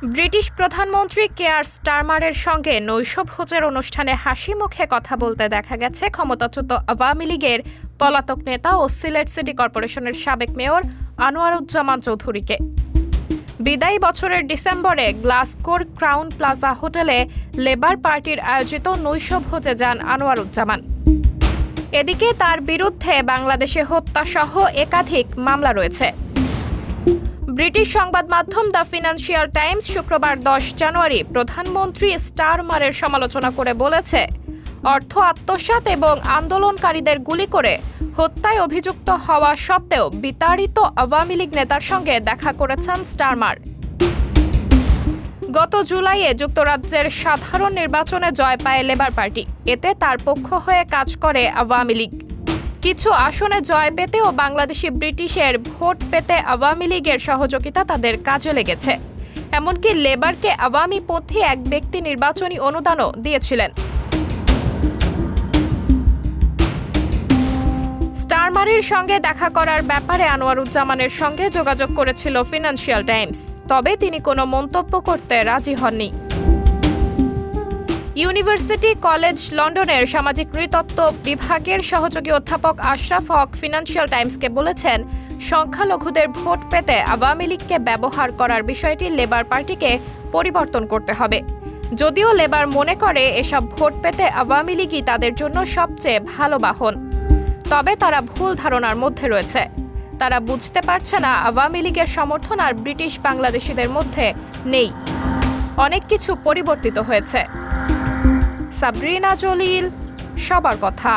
British প্রধানমন্ত্রী care স্টারমারের সঙ্গে নৈশভোজের অনুষ্ঠানে হাসি মুখে কথা বলতে দেখা গেছে ক্ষমতাচ্যুত আওয়ামী লীগের পলাতক নেতা ও সিলেট সিটি কর্পোরেশনের সাবেক মেয়র আনোয়ারুজ্জামান চৌধুরীকে। বিদায়ী বছরের ডিসেম্বরে গ্লাসগোর ক্রাউন প্লাজা হোটেলে লেবার পার্টির আয়োজিত নৈশভোজে যান আনোয়ারুজ্জামান। এদিকে তার বিরুদ্ধে বাংলাদেশে হত্যাসহ একাধিক মামলা রয়েছে। ব্রিটিশ সংবাদ মাধ্যম দ্য ফিনান্সিয়াল টাইমস শুক্রবার 10 জানুয়ারি প্রধানমন্ত্রী স্টারমারের সমালোচনা করে বলেছে, অর্থ আত্মসাৎ এবং আন্দোলনকারীদের গুলি করে হত্যায় অভিযুক্ত হওয়া সত্ত্বেও বিতাড়িত আওয়ামী লীগ নেতার সঙ্গে দেখা করেছেন স্টারমার। গত জুলাইয়ে যুক্তরাজ্যের সাধারণ নির্বাচনে জয় পায় লেবার পার্টি। এতে তার পক্ষ হয়ে কাজ করে আওয়ামী লীগ। কিছু আসনে জয় পেতে ও বাংলাদেশি ব্রিটিশের ভোট পেতে আওয়ামী লীগের সহযোগিতা তাদের কাজে লেগেছে। এমনকি লেবারকে আওয়ামীপন্থী এক ব্যক্তি নির্বাচনী অনুদানও দিয়েছিলেন। স্টারমারের সঙ্গে দেখা করার ব্যাপারে আনোয়ারুজ্জামানের সঙ্গে যোগাযোগ করেছিল ফিনান্সিয়াল টাইমস, তবে তিনি কোনো মন্তব্য করতে রাজি হননি। ইউনিভার্সিটি কলেজ লন্ডনের সামাজিক নৃতত্ত্ব বিভাগের সহযোগী অধ্যাপক আশরাফ হক ফিনান্সিয়াল টাইমসকে বলেছেন, সংখ্যালঘুদের ভোট পেতে আওয়ামী লীগকে ব্যবহার করার বিষয়টি লেবার পার্টিকে পরিবর্তন করতে হবে। যদিও লেবার মনে করে এসব ভোট পেতে আওয়ামী লীগই তাদের জন্য সবচেয়ে ভালো বাহন, তবে তারা ভুল ধারণার মধ্যে রয়েছে। তারা বুঝতে পারছে না আওয়ামী লীগের সমর্থন আর ব্রিটিশ বাংলাদেশিদের মধ্যে নেই। অনেক কিছু পরিবর্তিত হয়েছে। সাবরিনা জলিল, সবার কথা।